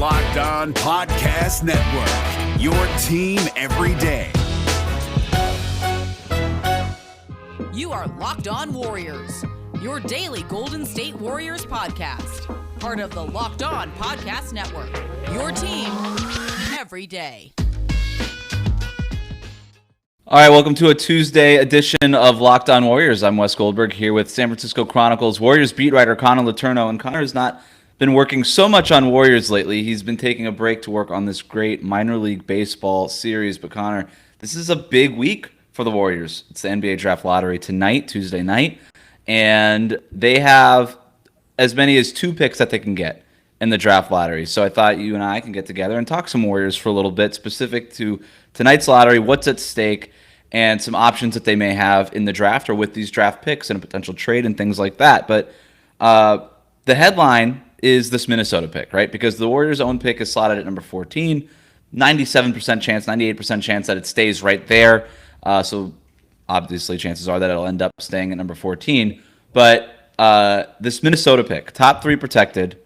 Locked On Podcast Network, your team every day. You are Locked On Warriors, your daily Golden State Warriors podcast. Part of the Locked On Podcast Network, your team every day. All right, welcome to a Tuesday edition of Locked On Warriors. I'm Wes Goldberg here with San Francisco Chronicle's Warriors beat writer Connor Letourneau. And Connor has not been working so much on Warriors lately. He's been taking a break to work on this great minor league baseball series. But Connor, this is a big week for the Warriors. It's the NBA Draft Lottery tonight, Tuesday night. And they have as many as 2 picks that they can get in the draft lottery. So I thought you and I can get together and talk some Warriors for a little bit, specific to tonight's lottery, what's at stake, and some options that they may have in the draft or with these draft picks and a potential trade and things like that. But the headline is this Minnesota pick, right? Because the Warriors' own pick is slotted at number 14, 97% chance, 98% chance that it stays right there. So obviously chances are that it'll end up staying at number 14. But this Minnesota pick, top 3 protected,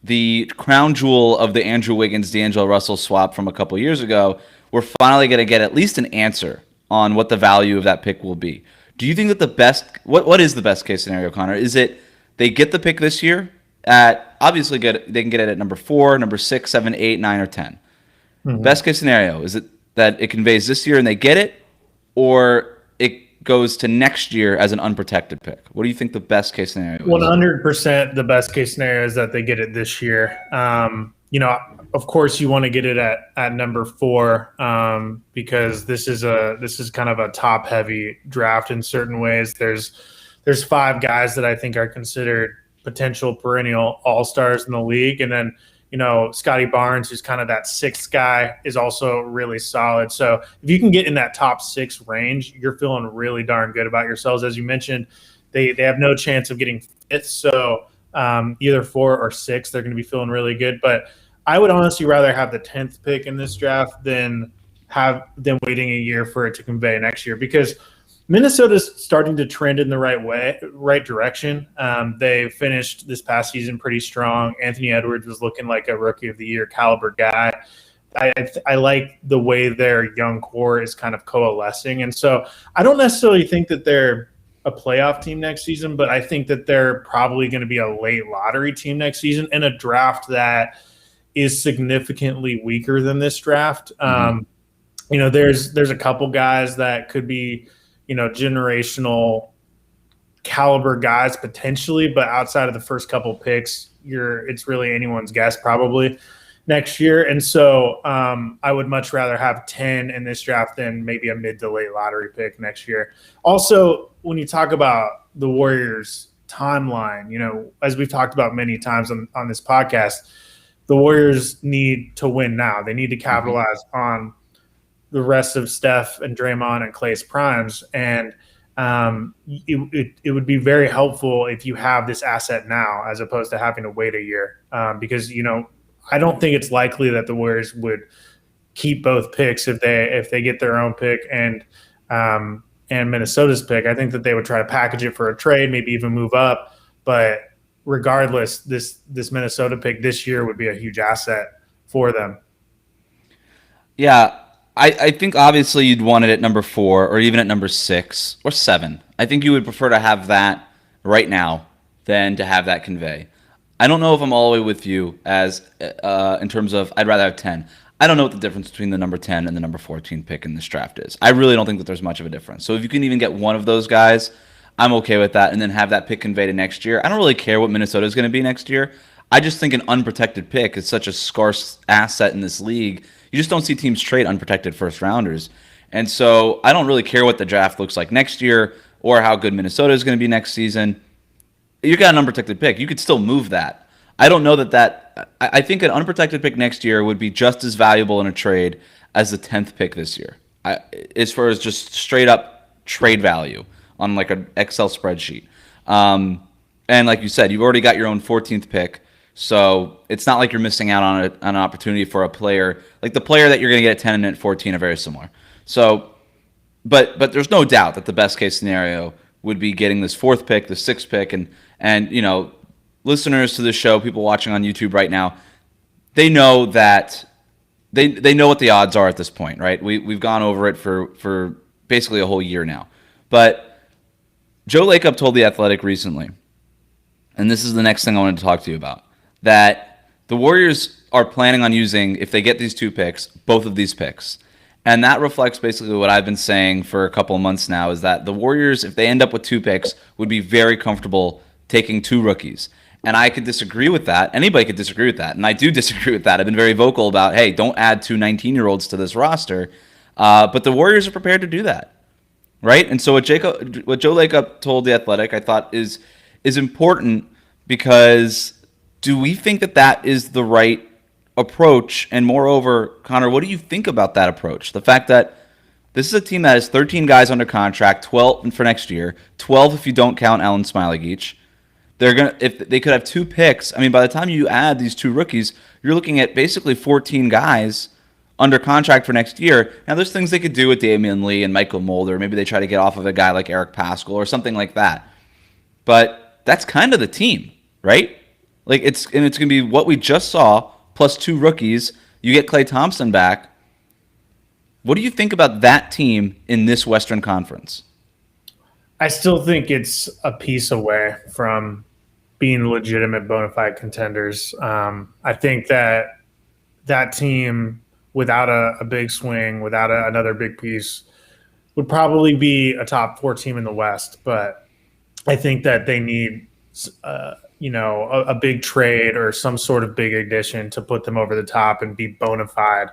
the crown jewel of the Andrew Wiggins, D'Angelo Russell swap from a couple years ago, we're finally going to get at least an answer on what the value of that pick will be. Do you think that the best, what is the best case scenario, Connor? Is it they get the pick this year at, obviously they can get it at number 4, number 6, 7, 8, 9, or 10. Mm-hmm. Best case scenario, is it that it conveys this year and they get it, or it goes to next year as an unprotected pick? What do you think the best case scenario is? 100% the best case scenario is that they get it this year. Of course you want to get it at number 4 because this is kind of a top heavy draft in certain ways. There's 5 guys that I think are considered potential perennial all-stars in the league. And then, Scotty Barnes, who's kind of that 6th guy, is also really solid. So if you can get in that top 6 range, you're feeling really darn good about yourselves. As you mentioned, they have no chance of getting 5th. So either 4 or 6, they're going to be feeling really good. But I would honestly rather have the 10th pick in this draft than waiting a year for it to convey next year, because Minnesota's starting to trend in the right direction. They finished this past season pretty strong. Anthony Edwards was looking like a rookie of the year caliber guy. I like the way their young core is kind of coalescing. And so I don't necessarily think that they're a playoff team next season, but I think that they're probably going to be a late lottery team next season in a draft that is significantly weaker than this draft. Mm-hmm. There's a couple guys that could be, generational caliber guys potentially, but outside of the first couple picks, it's really anyone's guess probably next year. And so I would much rather have 10 in this draft than maybe a mid to late lottery pick next year. Also, when you talk about the Warriors timeline, as we've talked about many times on this podcast, the Warriors need to win now. They need to capitalize on the rest of Steph and Draymond and Klay's primes. And it would be very helpful if you have this asset now as opposed to having to wait a year. Because, I don't think it's likely that the Warriors would keep both picks if they get their own pick and Minnesota's pick. I think that they would try to package it for a trade, maybe even move up. But regardless, this Minnesota pick this year would be a huge asset for them. Yeah, I think obviously you'd want it at number 4 or even at number 6 or 7. I think you would prefer to have that right now than to have that convey. I don't know if I'm all the way with you as in terms of I'd rather have 10. I don't know what the difference between the number 10 and the number 14 pick in this draft is. I really don't think that there's much of a difference. So if you can even get one of those guys, I'm okay with that, and then have that pick conveyed to next year. I don't really care what Minnesota is going to be next year. I just think an unprotected pick is such a scarce asset in this league. You just don't see teams trade unprotected first rounders. And so I don't really care what the draft looks like next year or how good Minnesota is going to be next season. You got an unprotected pick. You could still move that. I don't know that I think an unprotected pick next year would be just as valuable in a trade as the 10th pick this year, as far as just straight up trade value on like an Excel spreadsheet. And like you said, you've already got your own 14th pick. So it's not like you're missing out on an opportunity for a player. Like the player that you're going to get at 10 and at 14 are very similar. So, but there's no doubt that the best case scenario would be getting this 4th pick, the 6th pick, and listeners to the show, people watching on YouTube right now, they know that they know what the odds are at this point, right? We've gone over it for basically a whole year now. But Joe Lacob told The Athletic recently, and this is the next thing I wanted to talk to you about, that the Warriors are planning on using, if they get these 2 picks, both of these picks. And that reflects basically what I've been saying for a couple of months now, is that the Warriors, if they end up with 2 picks, would be very comfortable taking 2 rookies. And I could disagree with that. Anybody could disagree with that. And I do disagree with that. I've been very vocal about, hey, don't add 2 19-year-olds to this roster. But the Warriors are prepared to do that, right? And so what Joe Lacob told The Athletic, I thought is important, because do we think that is the right approach? And moreover, Connor, what do you think about that approach? The fact that this is a team that has 13 guys under contract, 12 for next year, 12 if you don't count Alan Smailagic. If they could have 2 picks, I mean, by the time you add these 2 rookies, you're looking at basically 14 guys under contract for next year. Now, there's things they could do with Damian Lee and Michael Mulder. Maybe they try to get off of a guy like Eric Paschall or something like that. But that's kind of the team, right? Like it's going to be what we just saw plus 2 rookies. You get Klay Thompson back. What do you think about that team in this Western Conference? I still think it's a piece away from being legitimate bona fide contenders. I think that team, without a big swing, without another big piece, would probably be a top 4 team in the West. But I think that they need, a big trade or some sort of big addition to put them over the top and be bona fide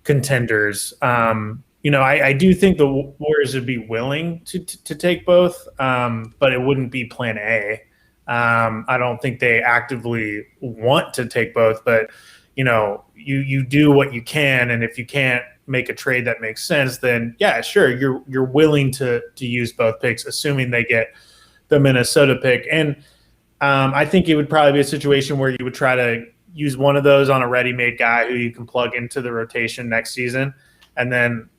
contenders. I do think the Warriors would be willing to take both, but it wouldn't be plan A. I don't think they actively want to take both, but you do what you can, and if you can't make a trade that makes sense, then yeah, sure, you're willing to use both picks, assuming they get the Minnesota pick. And I think it would probably be a situation where you would try to use one of those on a ready-made guy who you can plug into the rotation next season, and then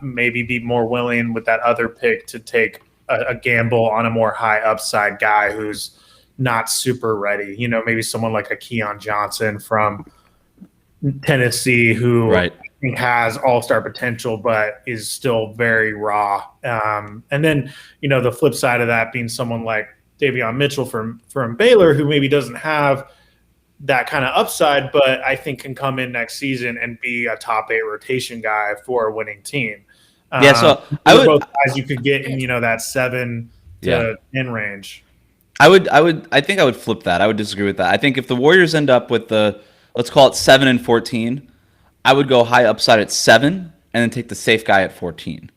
maybe be more willing with that other pick to take a gamble on a more high upside guy who's not super ready. Maybe someone like a Keon Johnson from Tennessee who Right. I think has all-star potential but is still very raw. And then, the flip side of that being someone like Davion Mitchell from Baylor, who maybe doesn't have that kind of upside, but I think can come in next season and be a top 8 rotation guy for a winning team. Yeah, so both guys you could get in, that 7 to 10 range. I think I would flip that. I would disagree with that. I think if the Warriors end up with let's call it 7 and 14, I would go high upside at 7 and then take the safe guy at 14,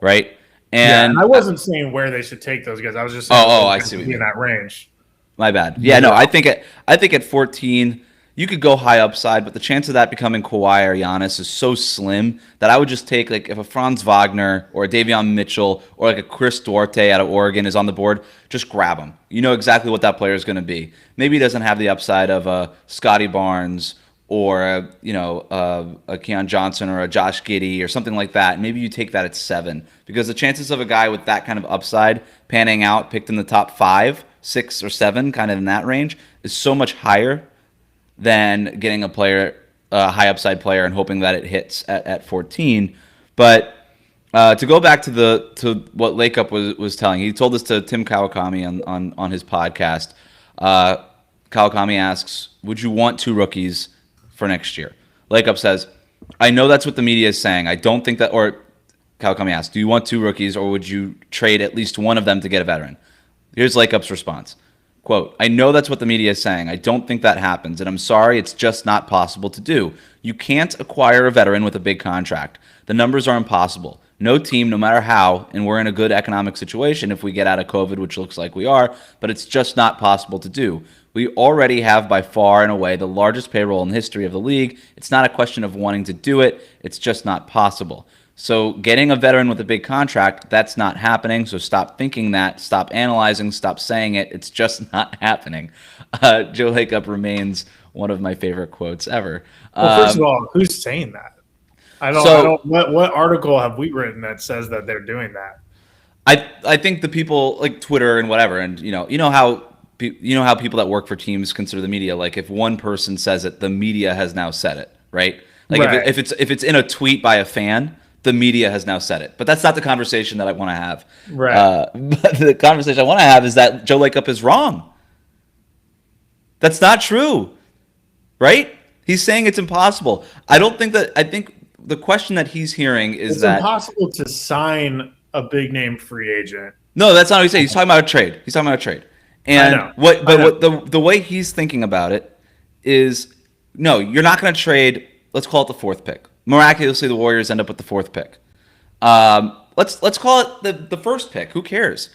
right? And I wasn't saying where they should take those guys. I was just saying I see what you mean. In that range. My bad. Yeah, no, I think at 14 you could go high upside, but the chance of that becoming Kawhi or Giannis is so slim that I would just take, like, if a Franz Wagner or a Davion Mitchell or like a Chris Duarte out of Oregon is on the board, just grab him. You know exactly what that player is going to be. Maybe he doesn't have the upside of a Scotty Barnes or a Keon Johnson or a Josh Giddey or something like that. Maybe you take that at 7, because the chances of a guy with that kind of upside panning out, picked in the top 5, 6, or 7, kind of in that range, is so much higher than getting a high upside player and hoping that it hits at 14. But to go back to what Lacob was telling, he told this to Tim Kawakami on his podcast. Kawakami asks, would you want 2 rookies for next year? Lacob says, I know that's what the media is saying. I don't think that, or Kawakami asks, do you want 2 rookies, or would you trade at least one of them to get a veteran? Here's Lacob's response. Quote, I know that's what the media is saying. I don't think that happens, and I'm sorry, it's just not possible to do. You can't acquire a veteran with a big contract. The numbers are impossible. No team, no matter how, and we're in a good economic situation if we get out of COVID, which looks like we are, but it's just not possible to do. We already have by far and away the largest payroll in the history of the league. It's not a question of wanting to do it. It's just not possible. So getting a veteran with a big contract, that's not happening. So stop thinking that. Stop analyzing. Stop saying it. It's just not happening. Joe Lacob remains one of my favorite quotes ever. Well, first of all, who's saying that? I don't. What article have we written that says that they're doing that? I think the people like Twitter and whatever, and you know how you know how people that work for teams consider the media, like if one person says it, the media has now said it, right? Like Right. if it's in a tweet by a fan, the media has now said it. But that's not the conversation that I want to have. Right. But the conversation I want to have is that Joe Lacob is wrong. That's not true, right? He's saying it's impossible. I think the question that he's hearing is It's that impossible to sign a big name free agent. no, that's not what he's saying. He's talking about a trade. He's talking about a trade. And I know. what the way he's thinking about it is, no, you're not going to trade. Let's call it the fourth pick. Miraculously, the Warriors end up with the fourth pick. Let's call it the first pick. Who cares?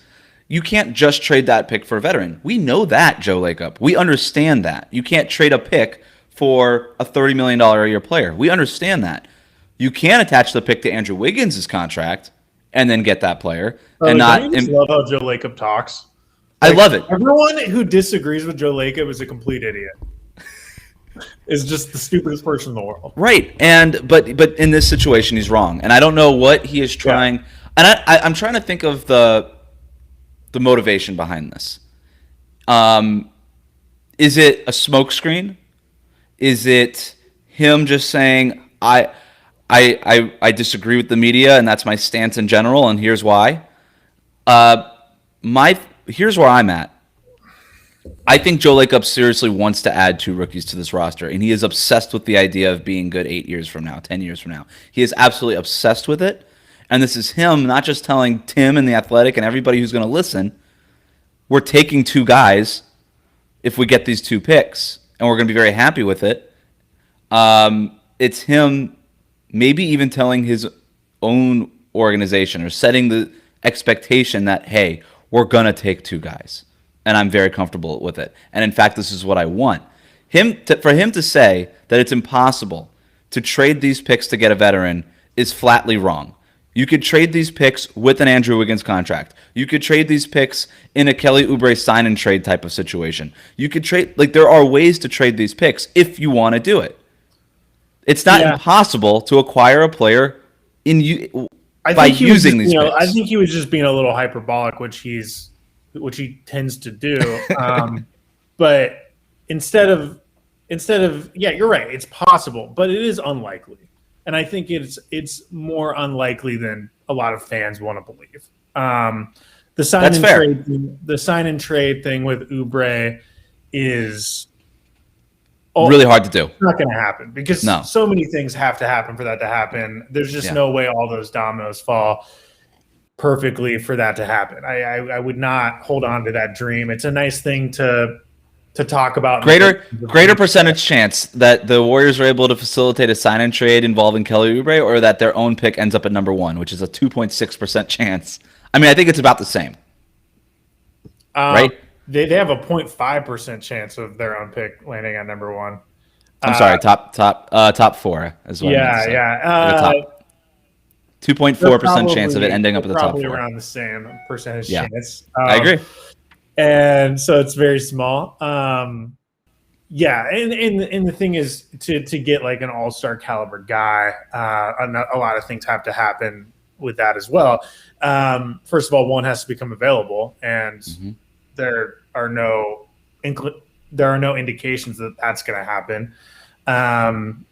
You can't just trade that pick for a veteran. We know that, Joe Lacob. We understand that. You can't trade a pick for a $30 million a year player. We understand that. You can attach the pick to Andrew Wiggins' contract and then get that player. And not. Don't you just love how Joe Lacob talks? I love it. Everyone who disagrees with Joe Lacob is a complete idiot. Is just the stupidest person in the world. Right. But in this situation, he's wrong. And I don't know what he is trying. Yeah. And I'm trying to think of the motivation behind this. Is it a smokescreen? Is it him just saying, I disagree with the media and that's my stance in general and here's why? Here's where I'm at. I think Joe Lacob seriously wants to add 2 rookies to this roster, and he is obsessed with the idea of being good 8 years from now, 10 years from now. He is absolutely obsessed with it, and this is him not just telling Tim and The Athletic and everybody who's going to listen, we're taking 2 guys if we get these 2 picks, and we're going to be very happy with it. It's him maybe even telling his own organization or setting the expectation that, hey, we're going to take 2 guys. And I'm very comfortable with it. And in fact, this is what I want. For him to say that it's impossible to trade these picks to get a veteran is flatly wrong. You could trade these picks with an Andrew Wiggins contract. You could trade these picks in a Kelly Oubre sign and trade type of situation. You could trade, there are ways to trade these picks if you want to do it. It's not impossible to acquire a player by using these picks. I think he was just being a little hyperbolic, which he tends to do. But instead of you're right, it's possible, but it is unlikely. And I think it's more unlikely than a lot of fans want to believe. The sign and trade thing with Oubre is really hard to do. It's not going to happen because so many things have to happen for that to happen. There's just no way all those dominoes fall perfectly for that to happen. I would not hold on to that dream. It's a nice thing to talk about. Greater percentage chance that the Warriors are able to facilitate a sign and trade involving Kelly Oubre, or that their own pick ends up at number 1, which is a 2.6% chance. I mean, I think it's about the same. Right? They have a 0.5% chance of their own pick landing at number 1. I'm sorry, top 4 as well. Yeah. 2.4% chance of it ending up at the top 4. Probably around the same percentage chance. I agree. And so it's very small. And the thing is to get like an all-star caliber guy, a lot of things have to happen with that as well. First of all, one has to become available, and there are no indications that that's going to happen. And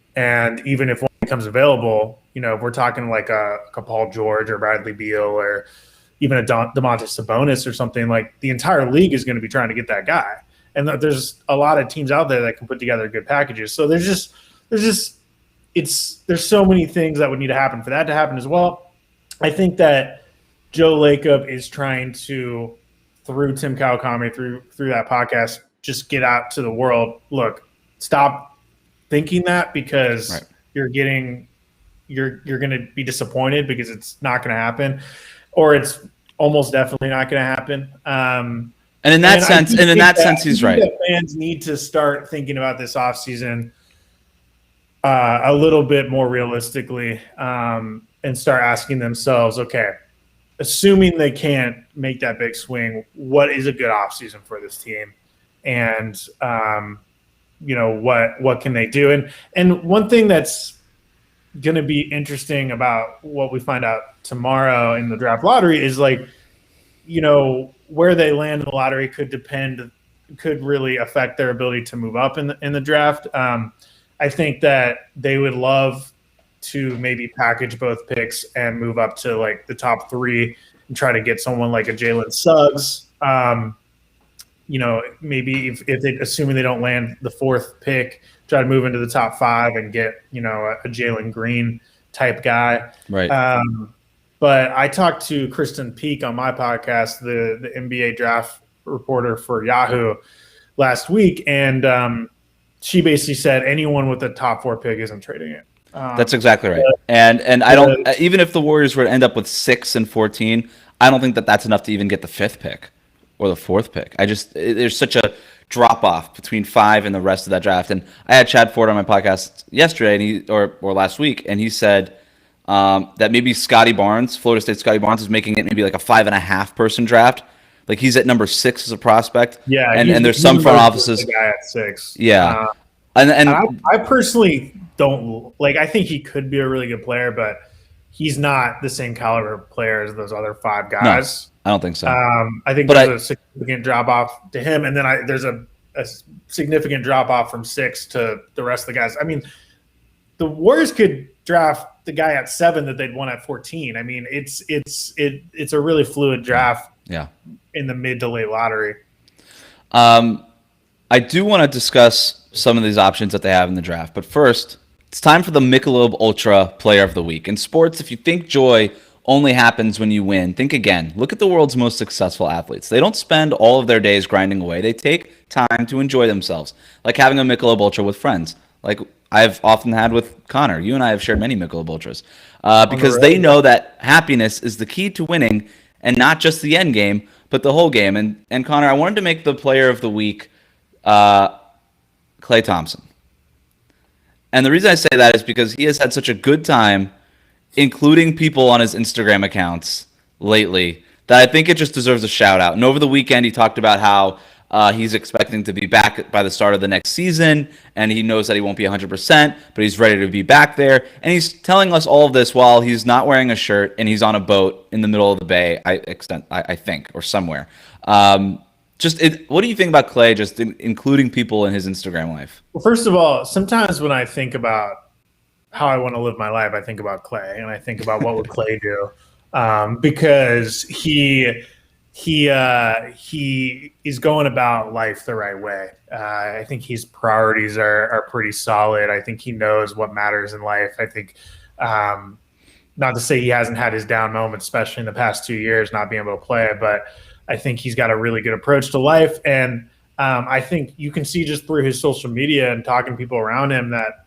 even if one becomes available, if we're talking like a Paul George or Bradley Beal or even a Domantas Sabonis or something, like the entire league is going to be trying to get that guy. And there's a lot of teams out there that can put together good packages. So there's so many things that would need to happen for that to happen as well. I think that Joe Lacob is trying to, through Tim Kawakami, through that podcast, just get out to the world. Look, stop thinking that because you're going to be disappointed because it's not going to happen, or it's almost definitely not going to happen. And in that sense, he's right. Fans need to start thinking about this offseason a little bit more realistically, and start asking themselves, okay, assuming they can't make that big swing, what is a good offseason for this team? And, what can they do? And one thing that's going to be interesting about what we find out tomorrow in the draft lottery is where they land in the lottery could depend could really affect their ability to move up in the draft. I think that they would love to maybe package both picks and move up to like the top 3 and try to get someone like a Jalen Suggs. Maybe if they, assuming they don't land the 4th pick, try to move into the top 5 and get, a Jalen Green type guy. Right. But I talked to Kristen Peak on my podcast, the NBA draft reporter for Yahoo last week. And she basically said anyone with a top 4 pick isn't trading it. That's exactly right. And I don't, even if the Warriors were to end up with 6 and 14, I don't think that that's enough to even get the 5th pick or the 4th pick. There's such a drop off between 5 and the rest of that draft. And I had Chad Ford on my podcast yesterday, or last week, and he said that maybe Florida State Scotty Barnes, is making it maybe like a 5.5 person draft. Like he's at number 6 as a prospect. Yeah, and there's some front offices. The guy at 6. Yeah, and I personally don't like. I think he could be a really good player, but he's not the same caliber player as those other 5 guys. No, I don't think so. I think there's a significant drop off to him, and then there's a significant drop off from 6 to the rest of the guys. I mean, the Warriors could draft the guy at 7 that they'd won at 14. I mean, it's a really fluid draft. Yeah. In the mid to late lottery. I do want to discuss some of these options that they have in the draft, but first, it's time for the Michelob Ultra Player of the Week. In sports, if you think joy only happens when you win, think again. Look at the world's most successful athletes. They don't spend all of their days grinding away. They take time to enjoy themselves, like having a Michelob Ultra with friends, like I've often had with Connor. You and I have shared many Michelob Ultras because they know that happiness is the key to winning, and not just the end game, but the whole game. And Connor, I wanted to make the Player of the Week Klay Thompson. And the reason I say that is because he has had such a good time, including people on his Instagram accounts lately, that I think it just deserves a shout out. And over the weekend, he talked about how he's expecting to be back by the start of the next season, and he knows that he won't be 100%, but he's ready to be back there. And he's telling us all of this while he's not wearing a shirt and he's on a boat in the middle of the bay, I think, or somewhere. What do you think about Klay, just including people in his Instagram life? Well, first of all, sometimes when I think about how I want to live my life, I think about Klay, and I think about what would Klay do, because he is going about life the right way. I think his priorities are pretty solid. I think he knows what matters in life. I think, not to say he hasn't had his down moments, especially in the past 2 years, not being able to play, but I think he's got a really good approach to life. And I think you can see just through his social media and talking to people around him that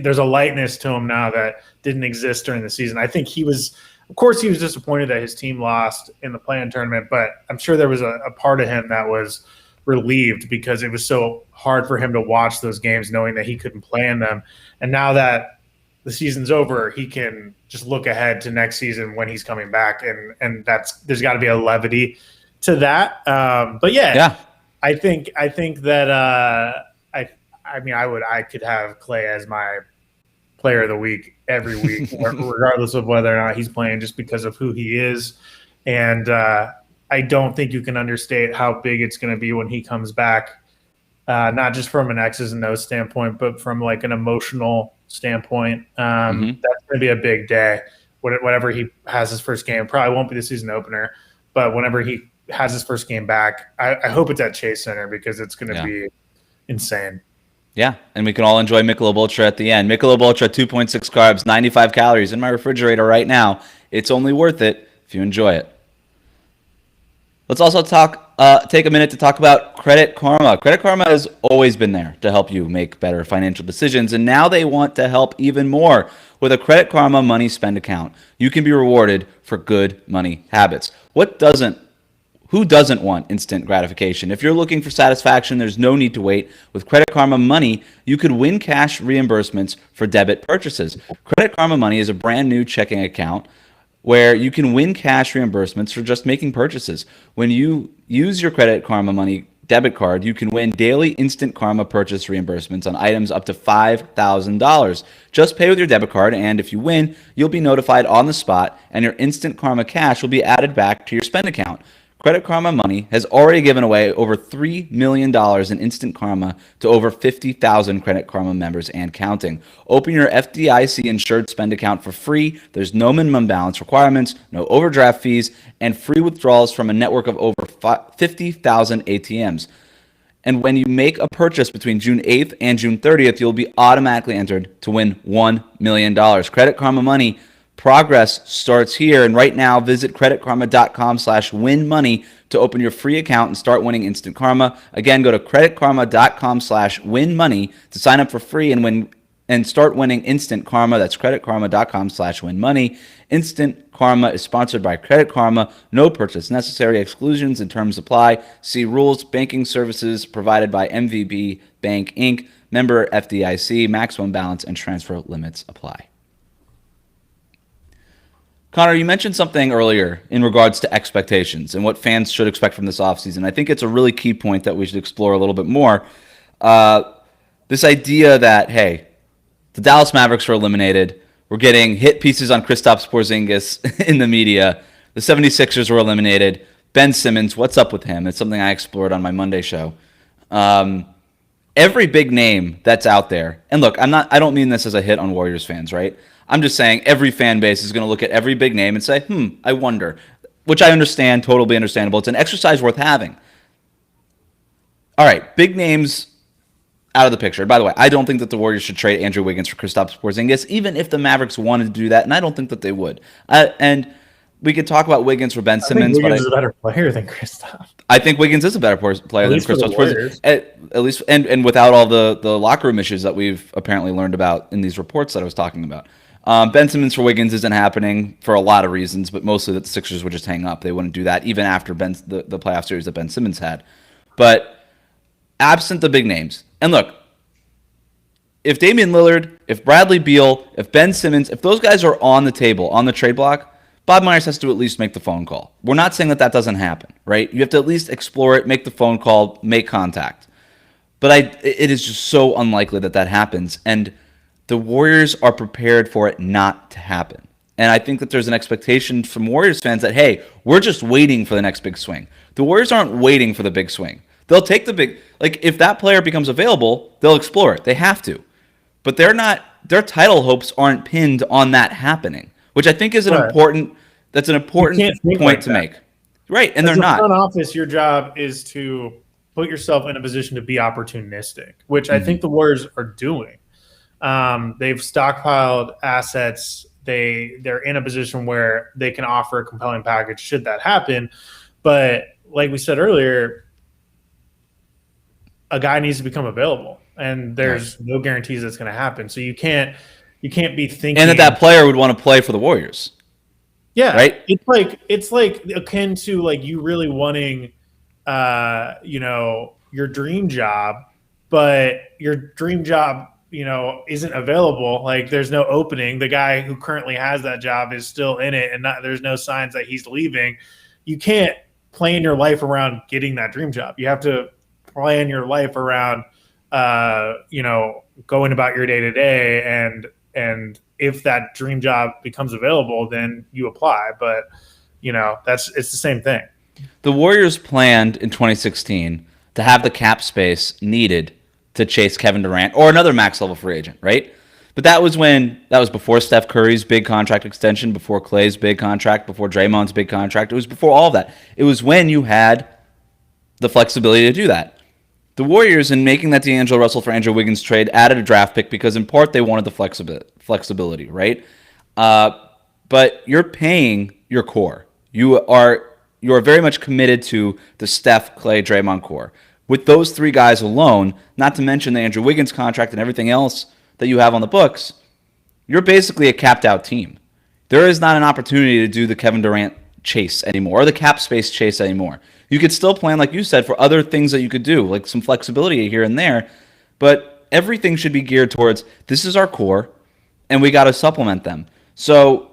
there's a lightness to him now that didn't exist during the season. I think of course, he was disappointed that his team lost in the play-in tournament, but I'm sure there was a part of him that was relieved because it was so hard for him to watch those games knowing that he couldn't play in them. And now that the season's over, he can just look ahead to next season when he's coming back, and there's got to be a levity to that. But yeah, I think that I could have Klay as my Player of the Week every week, regardless of whether or not he's playing, just because of who he is. And I don't think you can understate how big it's going to be when he comes back, not just from an X's and O's standpoint, but from like an emotional standpoint. That's going to be a big day. Whenever he has his first game, probably won't be the season opener, but whenever he has his first game back, I hope it's at Chase Center because it's going to be insane. Yeah, and we can all enjoy Michelob Ultra at the end. Michelob Ultra, 2.6 carbs, 95 calories in my refrigerator right now. It's only worth it if you enjoy it. Let's also take a minute to talk about Credit Karma. Credit Karma has always been there to help you make better financial decisions, and now they want to help even more. With a Credit Karma money spend account, you can be rewarded for good money habits. Who doesn't want instant gratification? If you're looking for satisfaction, there's no need to wait. With Credit Karma Money, you could win cash reimbursements for debit purchases. Credit Karma Money is a brand new checking account where you can win cash reimbursements for just making purchases. When you use your Credit Karma Money debit card, you can win daily instant Karma purchase reimbursements on items up to $5,000. Just pay with your debit card, and if you win, you'll be notified on the spot, and your instant Karma cash will be added back to your spend account. Credit Karma Money has already given away over $3 million in instant karma to over 50,000 Credit Karma members and counting. Open your FDIC-insured spend account for free. There's no minimum balance requirements, no overdraft fees, and free withdrawals from a network of over 50,000 ATMs. And when you make a purchase between June 8th and June 30th, you'll be automatically entered to win $1 million. Credit Karma Money progress starts here. And right now, visit creditkarma.com/winmoney to open your free account and start winning instant karma. Again, go to creditkarma.com/winmoney to sign up for free and start winning instant karma. That's creditkarma.com/winmoney. Instant Karma is sponsored by Credit Karma. No purchase necessary. Exclusions and terms apply. See rules. Banking services provided by MVB Bank Inc. Member FDIC. Maximum balance and transfer limits apply. Connor, you mentioned something earlier in regards to expectations and what fans should expect from this offseason. I think it's a really key point that we should explore a little bit more. This idea that, hey, the Dallas Mavericks are eliminated. We're getting hit pieces on Kristaps Porzingis in the media. The 76ers were eliminated. Ben Simmons, what's up with him? It's something I explored on my Monday show. Every big name that's out there, and look, I don't mean this as a hit on Warriors fans, right? I'm just saying every fan base is going to look at every big name and say, I wonder, which I understand, totally understandable. It's an exercise worth having. All right, big names out of the picture. By the way, I don't think that the Warriors should trade Andrew Wiggins for Kristaps Porzingis, even if the Mavericks wanted to do that, and I don't think that they would. And we could talk about Wiggins for Ben Simmons. Wiggins is a better player than Kristaps. I think Wiggins is a better player than Kristaps Porzingis. At least, and without all the locker room issues that we've apparently learned about in these reports that I was talking about. Ben Simmons for Wiggins isn't happening for a lot of reasons, but mostly that the Sixers would just hang up. They wouldn't do that even after the playoff series that Ben Simmons had. But absent the big names, and look, if Damian Lillard, if Bradley Beal, if Ben Simmons, if those guys are on the table, on the trade block, Bob Myers has to at least make the phone call. We're not saying that doesn't happen, right? You have to at least explore it, make the phone call, make contact. But it is just so unlikely that happens, and the Warriors are prepared for it not to happen. And I think that there's an expectation from Warriors fans that, hey, we're just waiting for the next big swing. The Warriors aren't waiting for the big swing. They'll take the big, if that player becomes available, they'll explore it. They have to. But their title hopes aren't pinned on that happening, which I think is an important point to make. Right, and they're not. As a front office, your job is to put yourself in a position to be opportunistic, which I think the Warriors are doing. They've stockpiled assets. They're in a position where they can offer a compelling package should that happen. But like we said earlier, a guy needs to become available, and there's no guarantees that's going to happen. So you can't be thinking, and that player would want to play for the Warriors. Yeah, right. It's like akin to you really wanting, your dream job, but your dream job, isn't available. There's no opening. The guy who currently has that job is still in it, and there's no signs that he's leaving. You can't plan your life around getting that dream job. You have to plan your life around, going about your day to day, and if that dream job becomes available, then you apply. But it's the same thing. The Warriors planned in 2016 to have the cap space needed to chase Kevin Durant or another max level free agent, right? But that was before Steph Curry's big contract extension, before Klay's big contract, before Draymond's big contract. It was before all of that. It was when you had the flexibility to do that. The Warriors, in making that D'Angelo Russell for Andrew Wiggins trade, added a draft pick because in part they wanted the flexibility, right? But you're paying your core. You are very much committed to the Steph, Klay, Draymond core. With those three guys alone, not to mention the Andrew Wiggins contract and everything else that you have on the books, you're basically a capped out team. There is not an opportunity to do the Kevin Durant chase anymore, or the cap space chase anymore. You could still plan, like you said, for other things that you could do, like some flexibility here and there, but everything should be geared towards, this is our core, and we got to supplement them. So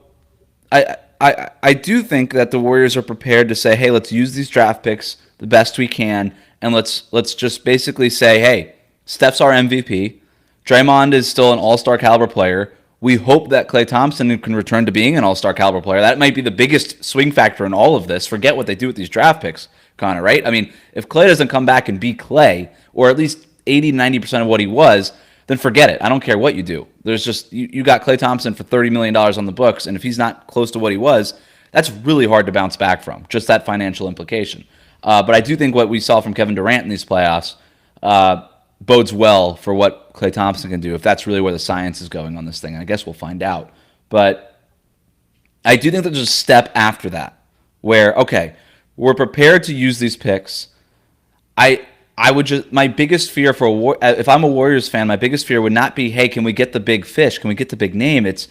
I do think that the Warriors are prepared to say, hey, let's use these draft picks the best we can, and let's just basically say, hey, Steph's our MVP. Draymond is still an all-star caliber player. We hope that Klay Thompson can return to being an all-star caliber player. That might be the biggest swing factor in all of this. Forget what they do with these draft picks, Connor, right? I mean, if Klay doesn't come back and be Klay, or at least 80-90% of what he was, then forget it. I don't care what you do. There's just, you got Klay Thompson for $30 million on the books, and if he's not close to what he was, that's really hard to bounce back from, just that financial implication. But I do think what we saw from Kevin Durant in these playoffs bodes well for what Klay Thompson can do, if that's really where the science is going on this thing. I guess we'll find out. But I do think there's a step after that where, okay, we're prepared to use these picks. I would just, my biggest fear for if I'm a Warriors fan, my biggest fear would not be, hey, can we get the big fish? Can we get the big name? It's,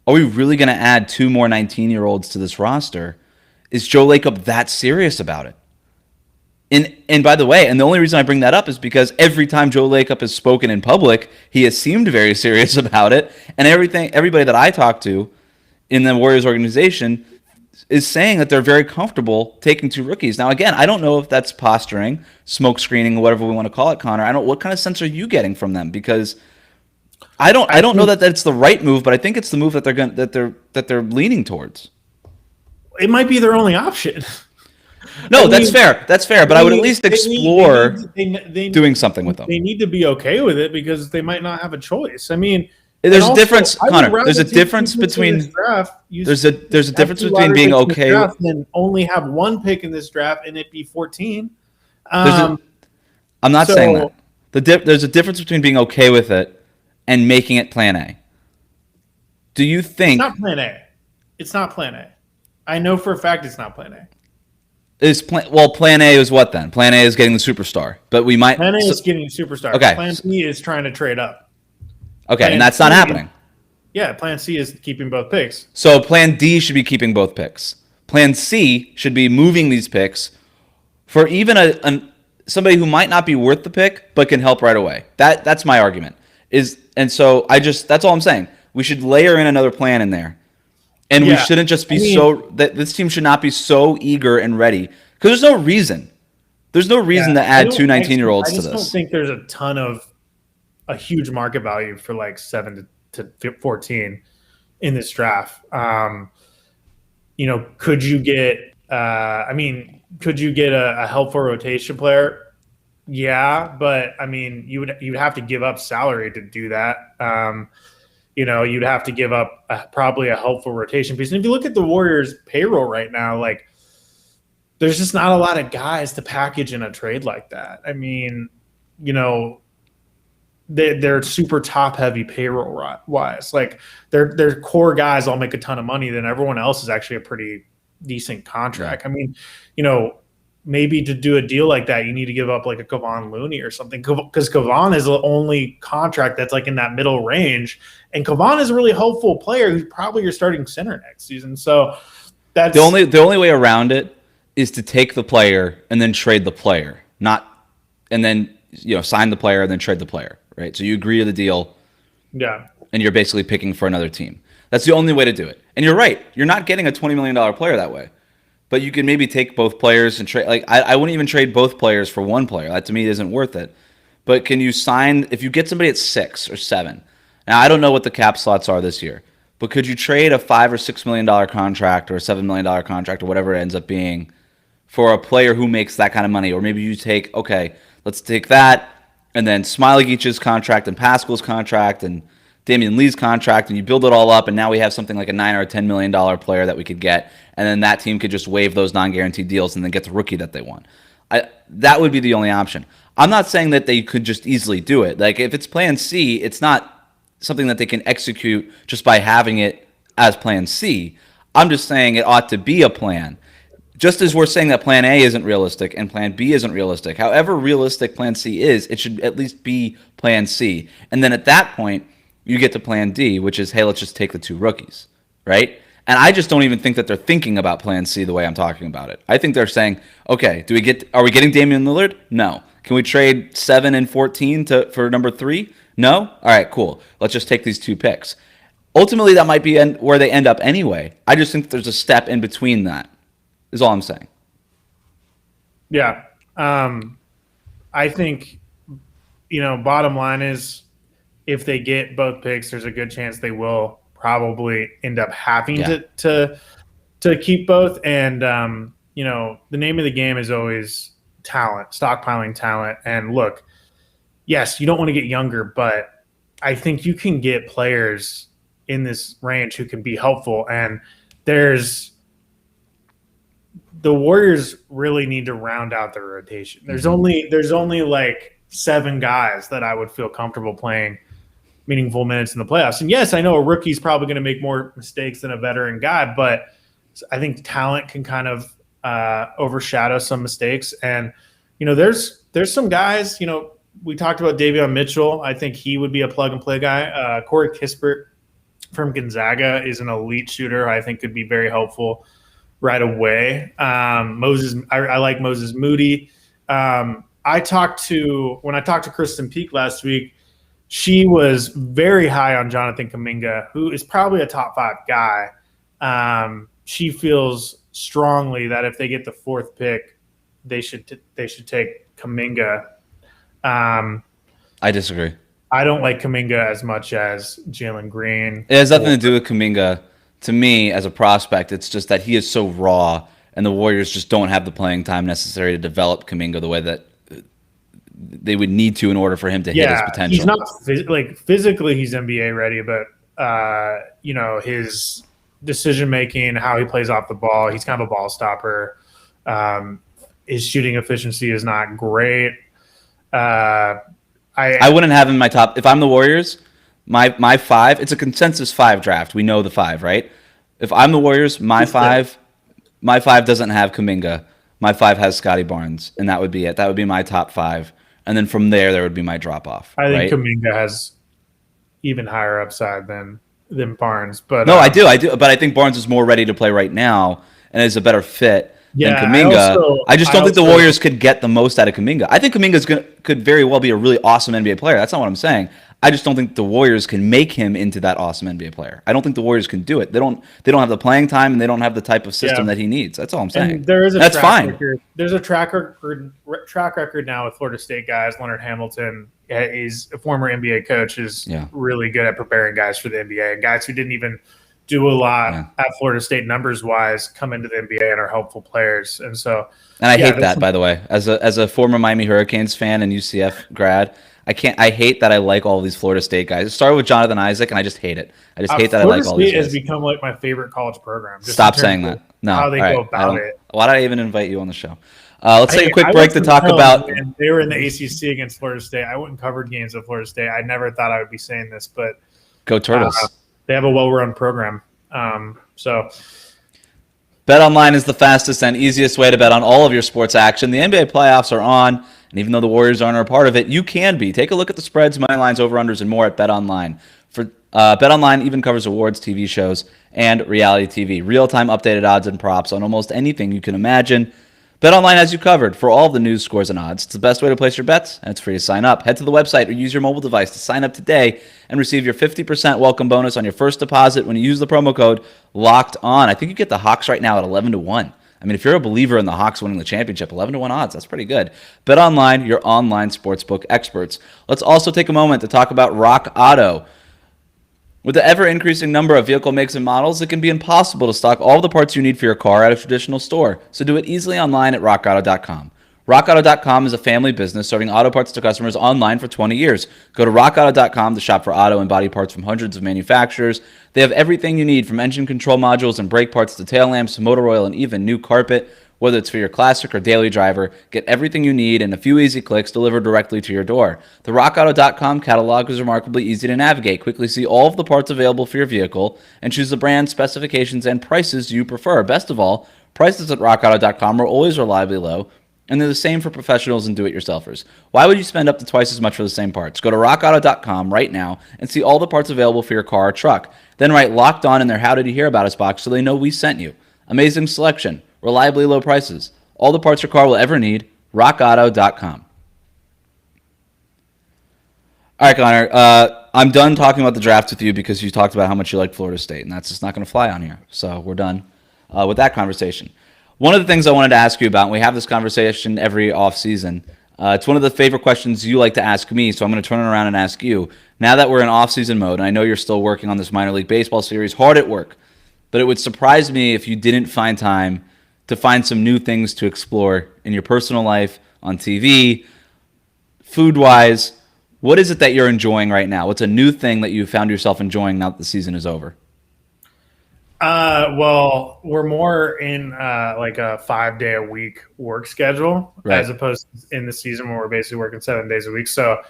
are we really going to add 2 more 19-year-olds to this roster? Is Joe Lacob that serious about it? And by the way, and the only reason I bring that up is because every time Joe Lacob has spoken in public, he has seemed very serious about it. And everybody that I talk to in the Warriors organization is saying that they're very comfortable taking 2 rookies. Now, again, I don't know if that's posturing, smoke screening, whatever we want to call it, Connor. What kind of sense are you getting from them? Because I don't know that that's the right move, but I think it's the move that they're leaning towards. It might be their only option. No, that's fair. That's fair. But I would at least explore doing something with them. They need to be okay with it because they might not have a choice. I mean, there's a difference, Connor. There's a difference between there's a difference between being okay and only have 1 pick in this draft and it be 14. I'm not saying that. There's a difference between being okay with it and making it Plan A. Do you think it's not Plan A? It's not Plan A. I know for a fact it's not Plan A. Plan A is what then? Plan A is getting the superstar, but we might. Plan A is getting a superstar. Okay. Plan B is trying to trade up. Okay, and that's not happening. Yeah, Plan C is keeping both picks. So Plan D should be keeping both picks. Plan C should be moving these picks for even somebody who might not be worth the pick, but can help right away. That's my argument. That's all I'm saying. We should layer in another plan in there. And we shouldn't just be this team should not be so eager and ready. Because there's no reason. There's no reason to add 2 19-year-olds to this. I just don't think there's a ton of a huge market value for like 7 to 14 in this draft. Could you get a helpful rotation player? Yeah, but I mean, you'd have to give up salary to do that. You'd have to give up probably a helpful rotation piece. And if you look at the Warriors' payroll right now, like there's just not a lot of guys to package in a trade like that. I mean, they're super top-heavy payroll-wise. Like their core guys all make a ton of money. Then everyone else is actually a pretty decent contract. I mean, maybe to do a deal like that, you need to give up like a Kevon Looney or something, because Kevon is the only contract that's like in that middle range, and Kevon is a really hopeful player who's probably your starting center next season. So that's the only way around it is to take the player and then trade the player, and then sign the player and then trade the player, right? So you agree to the deal, and you're basically picking for another team. That's the only way to do it. And you're right, you're not getting a $20 million player that way. But you can maybe take both players and trade. Like I wouldn't even trade both players for one player. That to me isn't worth it. But can you sign if you get somebody at 6 or 7? Now I don't know what the cap slots are this year, but could you trade a $5 or $6 million contract or a $7 million contract or whatever it ends up being for a player who makes that kind of money? Or maybe you take let's take that and then Smailagić's contract and Pascal's contract and Damian Lee's contract, and you build it all up, and now we have something like a $9 or $10 million player that we could get, and then that team could just waive those non-guaranteed deals and then get the rookie that they want. That would be the only option. I'm not saying that they could just easily do it. Like if it's Plan C, it's not something that they can execute just by having it as Plan C. I'm just saying it ought to be a plan. Just as we're saying that Plan A isn't realistic and Plan B isn't realistic, however realistic Plan C is, it should at least be Plan C. And then at that point, you get to Plan D, which is, hey, let's just take the 2 rookies, right? And I just don't even think that they're thinking about Plan C the way I'm talking about it. I think they're saying, okay, are we getting Damian Lillard? No. Can we trade 7 and 14 for number 3? No? All right, cool. Let's just take these 2 picks. Ultimately, that might be where they end up anyway. I just think there's a step in between that, is all I'm saying. Yeah. I think, bottom line is, if they get both picks, there's a good chance they will probably end up having to keep both. And the name of the game is always talent, stockpiling talent. And look, yes, you don't want to get younger, but I think you can get players in this range who can be helpful. And the Warriors really need to round out their rotation. There's only like 7 guys that I would feel comfortable playing meaningful minutes in the playoffs. And yes, I know a rookie's probably going to make more mistakes than a veteran guy, but I think talent can kind of overshadow some mistakes. And there's some guys. We talked about Davion Mitchell. I think he would be a plug and play guy. Corey Kispert from Gonzaga is an elite shooter. I think could be very helpful right away. I like Moses Moody. When I talked to Kristen Peak last week, she was very high on Jonathan Kuminga, who is probably a top 5 guy. She feels strongly that if they get the 4th pick, they should take Kuminga. I disagree. I don't like Kuminga as much as Jalen Green. It has nothing to do with Kuminga. To me, as a prospect, it's just that he is so raw, and the Warriors just don't have the playing time necessary to develop Kuminga the way that they would need to in order for him to hit his potential. He's not physically, he's NBA ready, but his decision making, how he plays off the ball, he's kind of a ball stopper. His shooting efficiency is not great. I wouldn't have him in my top. If I'm the Warriors, my 5, it's a consensus 5 draft. We know the 5, right? If I'm the Warriors, my 5 doesn't have Kuminga. My 5 has Scotty Barnes, and that would be it. That would be my top 5. And then from there would be my drop off. I think Kuminga has even higher upside than Barnes. But no, I do. But I think Barnes is more ready to play right now and is a better fit than Kuminga. I just don't think the Warriors could get the most out of Kuminga. I think Kuminga could very well be a really awesome NBA player. That's not what I'm saying. I just don't think the Warriors can make him into that awesome NBA player. I don't think the Warriors can do it. They don't have the playing time, and they don't have the type of system that he needs. That's all I'm saying. And there is that's fine. There's a track record now with Florida State guys. Leonard Hamilton, he's a former NBA coach, is really good at preparing guys for the NBA, and guys who didn't even do a lot at Florida State numbers wise come into the NBA and are helpful players. And I hate that, by the way, as a former Miami Hurricanes fan and UCF grad. I hate that I like all of these Florida State guys. It started with Jonathan Isaac, and I just hate it. I just hate that Florida I like all these guys. State has become like my favorite college program. Stop saying that. No, how they go about it. Why did I even invite you on the show? Let's take a quick break to talk about. They were in the ACC against Florida State. I went and covered games at Florida State. I never thought I would be saying this, but go Turtles. They have a well-run program. BetOnline is the fastest and easiest way to bet on all of your sports action. The NBA playoffs are on. And even though the Warriors aren't a part of it, you can be. Take a look at the spreads, money lines, over-unders, and more at BetOnline. BetOnline even covers awards, TV shows, and reality TV. Real-time updated odds and props on almost anything you can imagine. BetOnline has you covered for all the news, scores, and odds. It's the best way to place your bets, and it's free to sign up. Head to the website or use your mobile device to sign up today and receive your 50% welcome bonus on your first deposit when you use the promo code LOCKEDON. I think you get the Hawks right now at 11-1. I mean, if you're a believer in the Hawks winning the championship, 11-1 odds, that's pretty good. BetOnline, your online sportsbook experts. Let's also take a moment to talk about Rock Auto. With the ever-increasing number of vehicle makes and models, it can be impossible to stock all the parts you need for your car at a traditional store. So do it easily online at rockauto.com. RockAuto.com is a family business serving auto parts to customers online for 20 years. Go to rockauto.com to shop for auto and body parts from hundreds of manufacturers. They have everything you need, from engine control modules and brake parts to tail lamps to motor oil and even new carpet. Whether it's for your classic or daily driver, get everything you need in a few easy clicks delivered directly to your door. The rockauto.com catalog is remarkably easy to navigate. Quickly see all of the parts available for your vehicle and choose the brand, specifications, and prices you prefer. Best of all, prices at rockauto.com are always reliably low, and they're the same for professionals and do-it-yourselfers. Why would you spend up to twice as much for the same parts? Go to rockauto.com right now and see all the parts available for your car or truck. Then write Locked On in their How Did You Hear About Us box so they know we sent you. Amazing selection, reliably low prices, all the parts your car will ever need. rockauto.com. All right, Connor, I'm done talking about the draft with you because you talked about how much you like Florida State, and that's just not going to fly on here. So we're done with that conversation. One of the things I wanted to ask you about, and we have this conversation every offseason, It's one of the favorite questions you like to ask me, so I'm going to turn it around and ask you. Now that we're in off-season mode, and I know you're still working on this minor league baseball series, hard at work, but it would surprise me if you didn't find time to find some new things to explore in your personal life, on TV, food-wise. What is it that you're enjoying right now? What's a new thing that you found yourself enjoying now that the season is over? Well, we're more in like a 5-day-a-week work schedule, Right. as opposed to in the season where we're basically working 7 days a week. So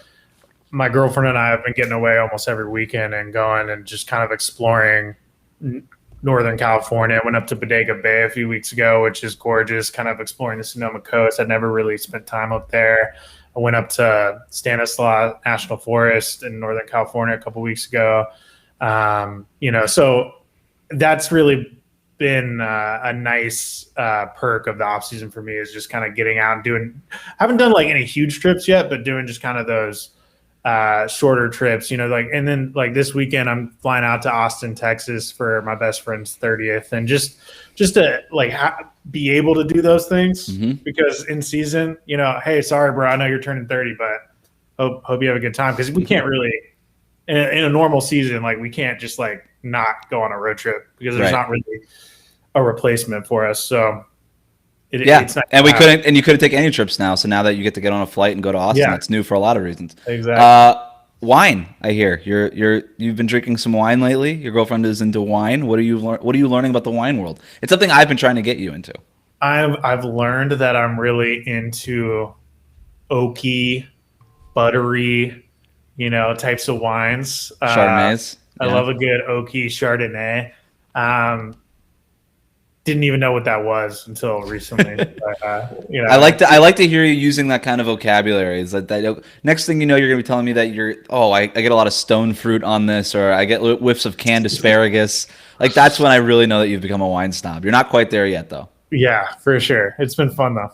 my girlfriend and I have been getting away almost every weekend and going and just kind of exploring Northern California. I went up to Bodega Bay a few weeks ago, which is gorgeous, kind of exploring the Sonoma coast. I'd never really spent time up there. I went up to Stanislaus National Forest in Northern California a couple weeks ago. So that's really been a nice perk of the off season for me, is just kind of getting out and doing. I haven't done like any huge trips yet, but doing just kind of those shorter trips, and then like this weekend I'm flying out to Austin, Texas for my best friend's 30th, and just to like be able to do those things, because in season, hey, sorry, bro, I know you're turning 30, but hope you have a good time, because we can't really in a normal season, like we can't just like not go on a road trip, because there's not really a replacement for us. So it's not, and you couldn't take any trips now. So now that you get to get on a flight and go to Austin, that's new for a lot of reasons. Exactly. Wine, I hear you've been drinking some wine lately. Your girlfriend is into wine. What are you learning about the wine world? It's something I've been trying to get you into. I've learned that I'm really into oaky, buttery, types of wines. Chardonnays. I love a good oaky Chardonnay. Didn't even know what that was until recently. But, I like to hear you using that kind of vocabulary. Is that next thing you know, you're going to be telling me that I get a lot of stone fruit on this, or I get whiffs of canned asparagus. Like, that's when I really know that you've become a wine snob. You're not quite there yet, though. Yeah, for sure. It's been fun, though.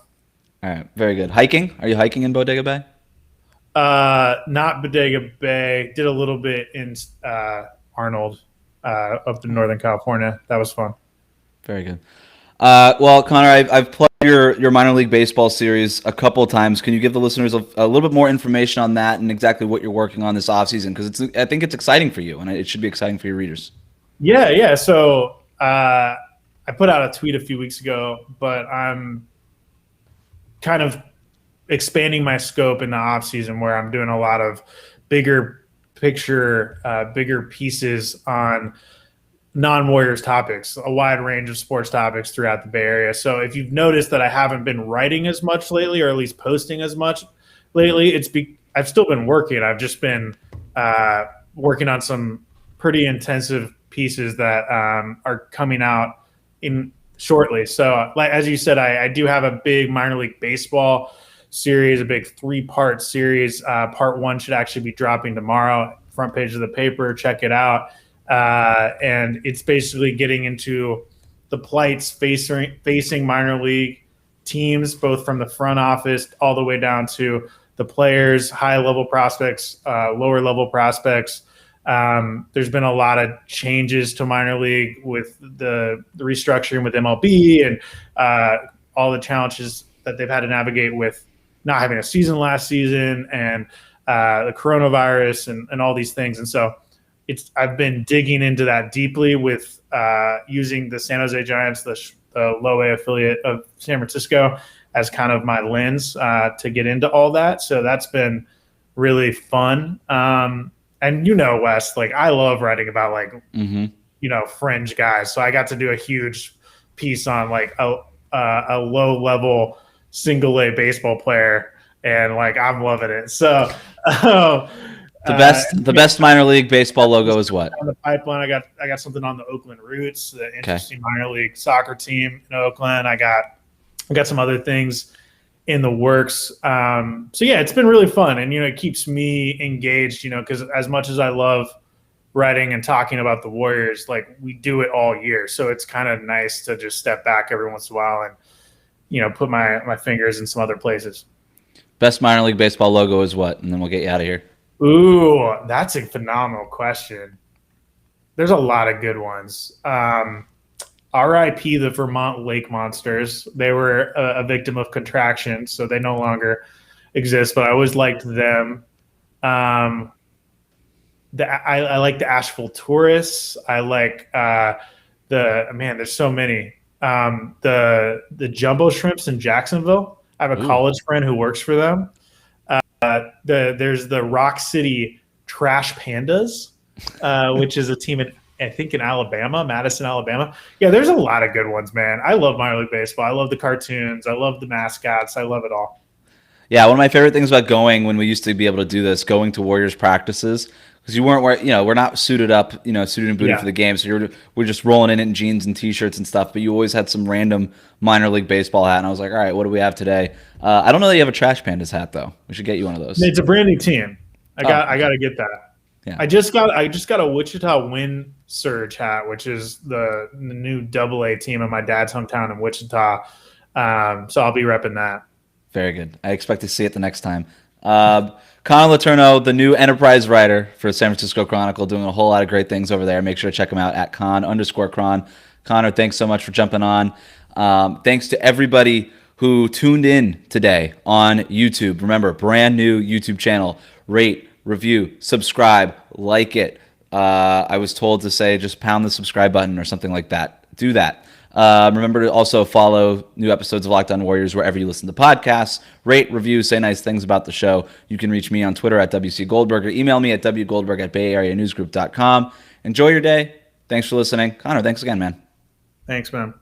All right, very good. Hiking? Are you hiking in Bodega Bay? Not Bodega Bay. Did a little bit in Arnold, up in Northern California. That was fun. Very good. Well, Connor, I've played your minor league baseball series a couple of times. Can you give the listeners a little bit more information on that and exactly what you're working on this offseason? Because I think it's exciting for you, and it should be exciting for your readers. Yeah. So I put out a tweet a few weeks ago, but I'm kind of expanding my scope in the off season, where I'm doing a lot of bigger picture, bigger pieces on non-Warriors topics, a wide range of sports topics throughout the Bay Area. So if you've noticed that I haven't been writing as much lately, or at least posting as much lately, I've still been working. I've just been working on some pretty intensive pieces that are coming out in shortly. So like, as you said, I do have a big minor league baseball series, a big 3-part series. Part 1 should actually be dropping tomorrow. Front page of the paper, check it out. And it's basically getting into the plights facing minor league teams, both from the front office all the way down to the players, high level prospects, lower level prospects. There's been a lot of changes to minor league with the restructuring with MLB and all the challenges that they've had to navigate with not having a season last season, and the coronavirus and all these things. And so I've been digging into that deeply with using the San Jose Giants, the low A affiliate of San Francisco, as kind of my lens to get into all that. So that's been really fun. And Wes, like, I love writing about like fringe guys. So I got to do a huge piece on like a low level single A baseball player, and like I'm loving it. So. The best minor league baseball logo is what? On the pipeline, I got something on the Oakland Roots, the interesting minor league soccer team in Oakland. I got some other things in the works. So yeah, it's been really fun, and it keeps me engaged. Because as much as I love writing and talking about the Warriors, like, we do it all year, so it's kind of nice to just step back every once in a while and put my fingers in some other places. Best minor league baseball logo is what? And then we'll get you out of here. Ooh, that's a phenomenal question. There's a lot of good ones. RIP the Vermont Lake Monsters. They were a victim of contraction, so they no longer exists, but I always liked them. I like the Asheville Tourists. I like there's so many. The Jumbo Shrimps in Jacksonville. I have a college friend who works for them. There's the Rock City Trash Pandas, which is a team I think in Alabama, Madison, Alabama. Yeah, there's a lot of good ones, man. I love minor league baseball. I love the cartoons. I love the mascots. I love it all. Yeah, one of my favorite things about going when we used to be able to do this, going to Warriors practices, because we're not suited up, suited and booted for the game. So we're just rolling in jeans and t-shirts and stuff. But you always had some random minor league baseball hat, and I was like, all right, what do we have today? I don't know that you have a Trash Pandas hat though. We should get you one of those. It's a brand new team. I got to get that. Yeah. I just got a Wichita Wind Surge hat, which is the new AA team in my dad's hometown in Wichita. So I'll be repping that. Very good. I expect to see it the next time. Connor Letourneau, the new enterprise writer for San Francisco Chronicle, doing a whole lot of great things over there. Make sure to check him out at @con_Cron. Connor, thanks so much for jumping on. Thanks to everybody who tuned in today on YouTube. Remember, brand new YouTube channel. Rate, review, subscribe, like it. I was told to say just pound the subscribe button or something like that. Do that. Remember to also follow new episodes of Locked On Warriors wherever you listen to podcasts. Rate, review, say nice things about the show. You can reach me on Twitter at WC Goldberg or email me at wgoldberg@bayareanewsgroup.com. Enjoy your day. Thanks for listening. Connor, thanks again, man. Thanks, man.